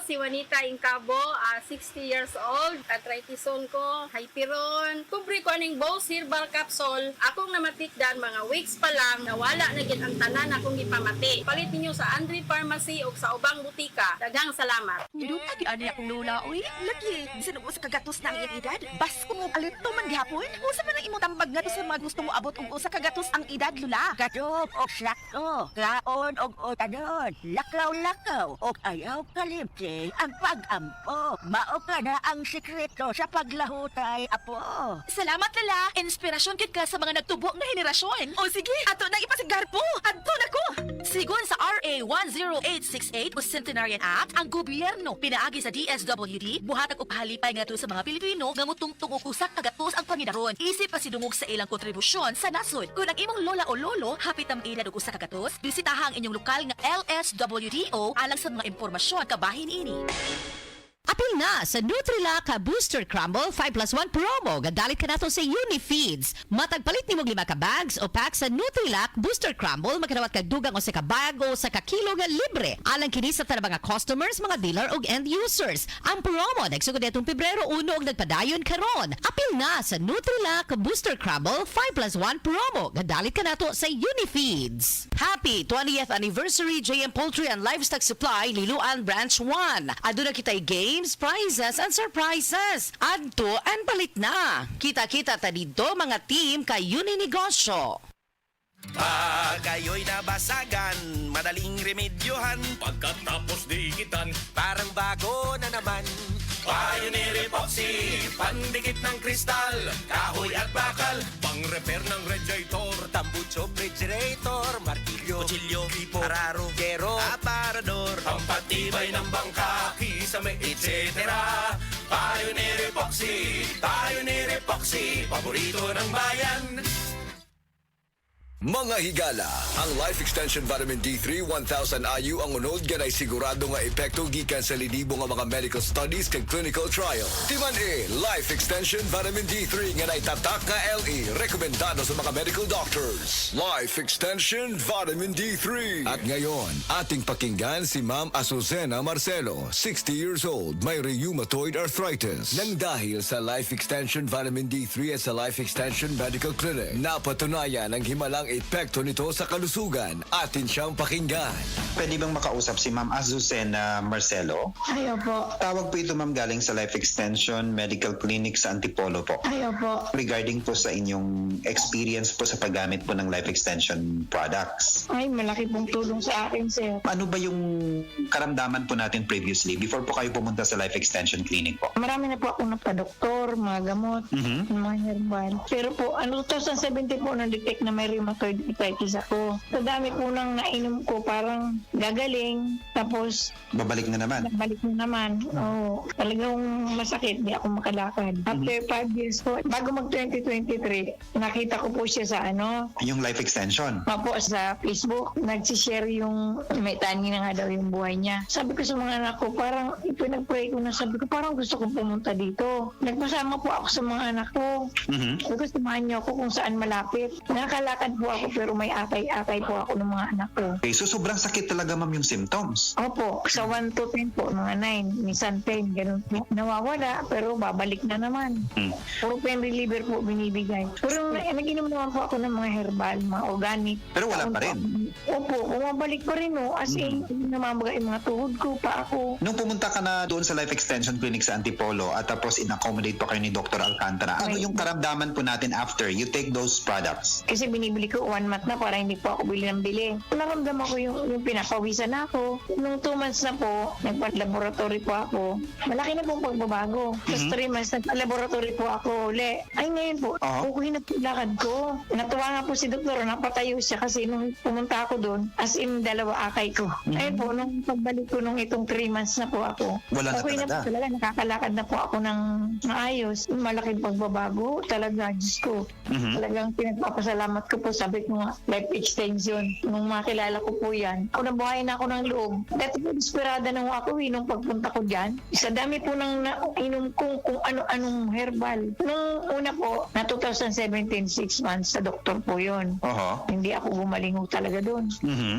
si Juanita Incabo, 60 years old. Arthritis-on ko, hyperon. Kubre ko aning Boss Herbal Capsule. Akong namatikdan mga weeks pa lang, nawala na gid ang tanan akong ipamati. Palit ninyo sa Andre Pharmacy o sa ubang butika. Daghang salamat. Nidong agi ani akong lola, oy. Lagi, bisan mo sa kagatos na ang iyang edad. Bas ko mo alito man gihapon. Usa man ang imong tambag nga to sa mga gusto mo abot ug usa ka gatos ang edad, lula. Gadop og sakto, kaon og otanon, lakaw-lakaw og ayaw kalimti ang pag-ampo. Mao ka na ang sikreto sa paglahutay, apo. Salamat, lala. Inspirasyon kid ka sa mga nagtubo nga henerasyon. O sige, ato na ipasigar po. Adto na ko. Sigon sa RA 10868 o Centenarian Act, ang gobyerno pinaagi sa DSWD buhatag og halipay nga to sa mga Pilipino nga mutungtong og usak ka gatos ang pangidaron. Isip pa sidungog sa ilang kontribusyon sa nasod. Kung ang imong lola o lolo hapit ang edad og usa ka gatos, bisitaha ang inyong lokal nga LSWDO alang sa mga impormasyon kabahin ini. Apil na sa Nutrilaka Booster Crumble 5+1 promo. Gadalit ka na to sa Unifeeds. Matagpalit ni mong 5 ka bags o pack sa Nutrilak Booster Crumble, makinawat kag dugang o sa ka bag o sa ka kilo nga libre. Alang kini sa tanang mga customers, mga dealer o end users. Ang promo nagsugod itong Pebrero 1 og nagpadayon karon. Apil na sa Nutrilak Booster Crumble 5+1 promo. Gadalit ka na to sa Unifeeds. Happy 20th anniversary JM Poultry and Livestock Supply Liloan Branch 1. Aduna kitay games, prizes, and surprises. Adto and palit na. Kita-kita ta dito mga team kay Uninegosyo. Pag kayo'y nabasagan, madaling remedyohan. Pagkatapos diikitan, Parang bago na naman. Pioneer Epoxy, pandikit ng kristal, kahoy at bakal, pang-repair ng radiator, Tambucho, refrigerator, martilyo, kutsilyo, tipo, araro, gero, aparador. pampatibay ng bangka, kisame, etc. Pioneer Epoxy, paborito ng bayan. Mga higala, ang Life Extension Vitamin D3 1000 IU ang unod ganay sigurado nga epekto gikan sa linibo nga mga medical studies kag clinical trial. Timan Life Extension Vitamin D3 nga naitatak nga LE rekomendado sa mga medical doctors. Life Extension Vitamin D3. At ngayon, ating pakinggan si Ma'am Azucena Marcelo, 60 years old, may rheumatoid arthritis. Nang dahil sa Life Extension Vitamin D3 at sa Life Extension Medical Clinic, napatunayan ang himalang epekto nito sa kalusugan. Atin siyang pakinggan. Pwede bang makausap si Ma'am Azucena Marcelo? Ayaw po. Tawag po ito ma'am galing sa Life Extension Medical Clinic sa Antipolo po. Ayaw po. Regarding po sa inyong experience po sa paggamit po ng Life Extension products. Ay, malaki pong tulong sa akin, sir. Ano ba yung karamdaman po natin previously before po kayo pumunta sa Life Extension Clinic po? Marami na po ako napadoktor, mga gamot, mga herbal. Pero po, 2017 po na-detect na may rheumatoid arthritis ako. Sa dami po nang nainom ko, parang gagaling. Tapos, Babalik na naman. balik na naman. Oo. Talagang masakit, di ako makalakad. After 5 years po, bago mag-2023, nakita ko po siya sa Yung Life Extension. po sa Facebook, nagsishare yung may tani na nga daw yung buhay niya. Sabi ko sa mga anak ko, parang ipinag-pray ko na, sabi ko, parang gusto kong pumunta dito. Nagpasama po ako sa mga anak ko. Sabi ko, samahan niyo ako kung saan malapit. Nakakalakad po ako pero may atay-atay po ako ng mga anak ko. Okay, so sobrang sakit talaga ma'am yung symptoms. Opo, sa 1 to 10 po, mga 9, minsan 10, ganun po. Nawawala, pero babalik na naman. Puro pain reliever po binibigay. Pero nag-inom naman po ako ng mga herbal, mga organic. Pero wala pa rin. Opo, bumabalik pa rin o. As in, namamaga yung mga tuhod ko, pa ako. Nung pumunta ka na doon sa Life Extension Clinic sa Antipolo at tapos in-accommodate pa kayo ni Dr. Alcantara, ano yung karamdaman po natin after you take those products? Kasi binibili ko 1 month na para hindi po ako bili ng bili. Naramdaman ko yung pinapawisan na ako. Nung 2 months na po, nagpa-laboratory po ako. Malaki na pong pagbabago. Tapos 3 months, nagpa-laboratory po ako uli. Ay ngayon po, kukuhin na po yung lakad ko. Natuwa nga po si doktor, napatayo siya kasi nung pumunta ako doon, as in 2 akay ko. Ayun po, nung pagbalik ko nung itong 3 months na po ako, Wala na okay na po talaga. talaga, nakakalakad na po ako ng maayos. Malaking pagbabago talaga, Diyos ko. Talagang pinagpapasalamat ko po, sabi ko nga, life extension. Nung makilala ko po yan, ako nabuhay na ako ng loob. Dati po, desperada na ako nung pagpunta ko dyan. Sa dami po nang nainom kung ano-anong herbal. Nung una po, na 2017, 6 months sa doktor po yun. Hindi ako gumaling ho talaga doon.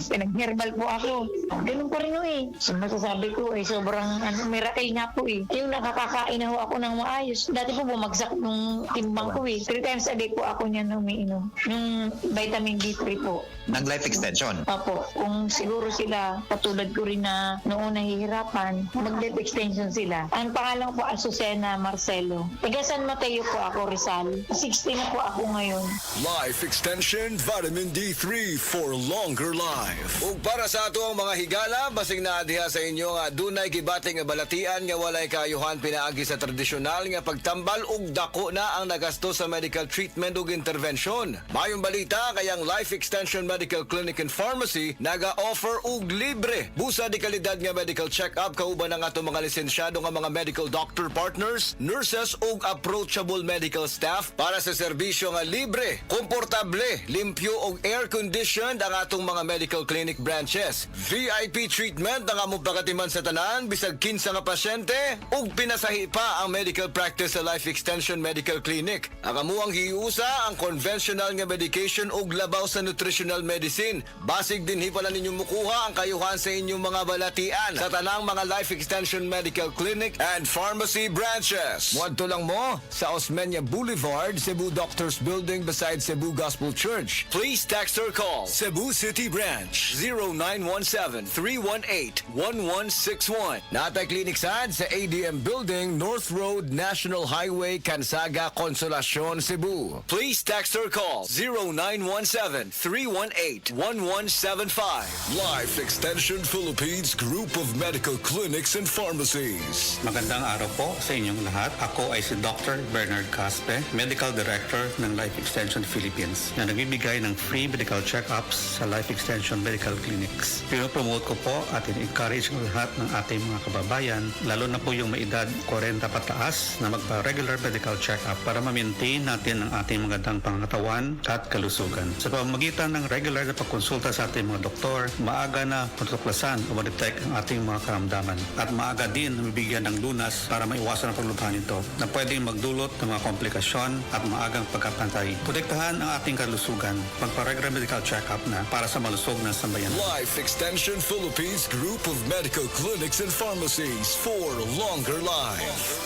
Pinag-herbal po ako. Ganun pa rin ho eh. So, masasabi ko eh, sobrang miracle nga po eh. Yung nakakakain na ho ako ng maayos. Dati po bumagsak nung timbang ko eh. 3 times a day po ako niyan umiinom. Nung vitamin D3 po. Nag-life extension. Opo, kung siguro sila, katulad ko rin na noong nahihirapan, mag-life extension sila. Ang pangalan ko po, Azucena Marcelo. Taga San Mateo po ako, Rizal. 60 na po ako ngayon. Life Extension Vitamin D3 for longer life. Ug para sa ato ang mga higala, basig na diha sa inyo nga dunay gibating nga balatian nga walay kaayuhan pinaagi sa tradisyonal nga pagtambal ug dako na ang nagasto sa medical treatment ug intervention. Mayong balita kayang Life Extension Medical Clinic and Pharmacy naga-offer og libre busa di kalidad nga medical check-up kauban ang ato mga lisensyado nga mga medical doctor partners, nurses ug approachable medical staff para sa serbisyo nga libre, komportable, limpyo ug air-conditioned ang atong mga medical clinic branches. VIP treatment ang among pagatiman sa tanan bisag kinsa nga pasyente ug pinasahi pa ang medical practice sa Life Extension Medical Clinic. Ang amuang hiusa ang conventional nga medication ug labaw sa nutritional medicine. Basig dinhi pala ninyo mukuha ang kayuhan sa inyong mga balatian sa tanang mga Life Extension Medical Clinic and Pharmacy branches. Muadto lang mo sa Osmeña Boulevard, Cebu Doctors Building beside Cebu Gospel Church. Please text or call Cebu City Branch 0917-318-1161. Natay Clinic sad sa ADM Building, North Road, National Highway, Cansaga, Consolacion, Cebu. Please text or call 0917-318-1175. Life Extension Philippines Group of Medical Clinics and Pharmacies. Magandang araw po sa inyong lahat. Ako ay si Dr. Bernard Caspe, Medical Director ng Life Extension Philippines na nagbibigay ng free medical check-ups sa Life Extension Medical Clinics. Pinopromote ko po at in-encourage ng lahat ng ating mga kababayan, lalo na po yung may edad 40 pataas na magpa-regular medical check-up para ma-maintain natin ang ating magandang pangangatawan at kalusugan. Sa pamamagitan ng regular na pagkonsulta sa ating mga doktor, maaga na matutuklasan o ma-detect ang ating mga karamdaman at maaga din mabibigyan ng lunas para maiwasan ang paglubhan nito na pwedeng magdulot ng mga komplikasyon at maagang pagkapantay. Protektahan ang ating kalusugan. Magpa-regular medical check-up na para sa malusog na sambayan. Life Extension Philippines Group of Medical Clinics and Pharmacies for longer life.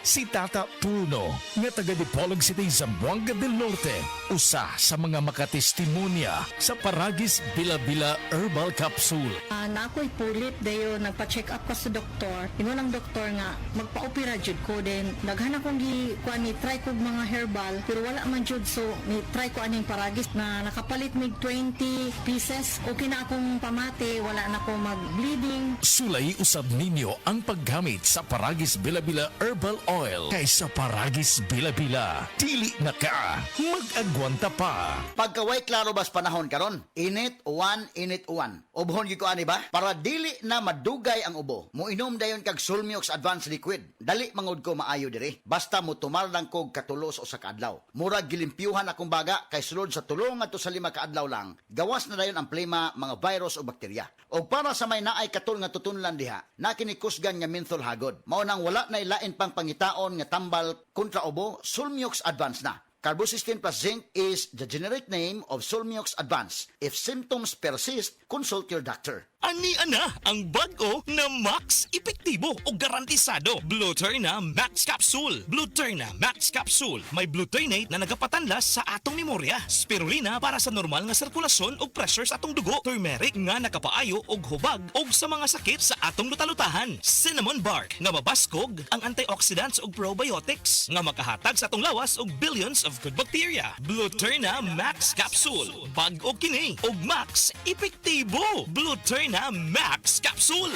Si Tata Puno, nga taga Dipolog City, Zamboanga del Norte, usa sa mga makatestimonya sa Paragis Bila-Bila Herbal Capsule. Na ako'y pulit dayo nagpa-check up ka sa doktor. Ingon ang doktor nga magpa-opera jud ko din. Daghan akong kuan ni try kog mga herbal pero wala man jud, so ni try ko aning Paragis na nakapalit mig 20 pieces. Okay na akong pamate, wala na ko mag-bleeding. Sulay usab ninyo ang paggamit sa Paragis Bila-Bila Herbal Oil kaysa Paragis Bila-Bila. Dili na ka, mag-agwanta pa. Pagkaway klaro bas panahon karon, init uwan. Obhon gyud ko ani ba? Para dili na madugay ang ubo. Moinom dayon kag Sulmiox Advanced Liquid. Dali mangod ko maayo diri. Basta mo tumal lang kog katulos o sa kaadlaw. Murag gilimpyuhan akong baga kay sulod sa tulong ngadto sa 5 kaadlaw lang. Gawas na dayon ang plema, mga virus o bakterya. O para sa may naay katul nga tutunlan diha, na kinikusgan nga menthol hagod. Mao nang wala na ilain pang pangitaon nga tambal kontra ubo, Sulmiox Advanced na. Carbocysteine plus zinc is the generic name of Sulmiox Advanced. If symptoms persist, consult your doctor. Ani-ana ang bago na Max Epektibo o garantisado Bluturna Max Capsule. Bluturna Max Capsule may blutinate na nagapatanlas sa atong memorya, spirulina para sa normal nga sirkulasyon o pressure sa atong dugo, turmeric nga nakapaayo og hubag og sa mga sakit sa atong lutalutahan, cinnamon bark nga mabaskog ang antioxidants ug probiotics nga makahatag sa atong lawas og billions of good bacteria. Bluturna Max Capsule. Bag-o kini og Max Epektibo. Bluturna Max Capsule.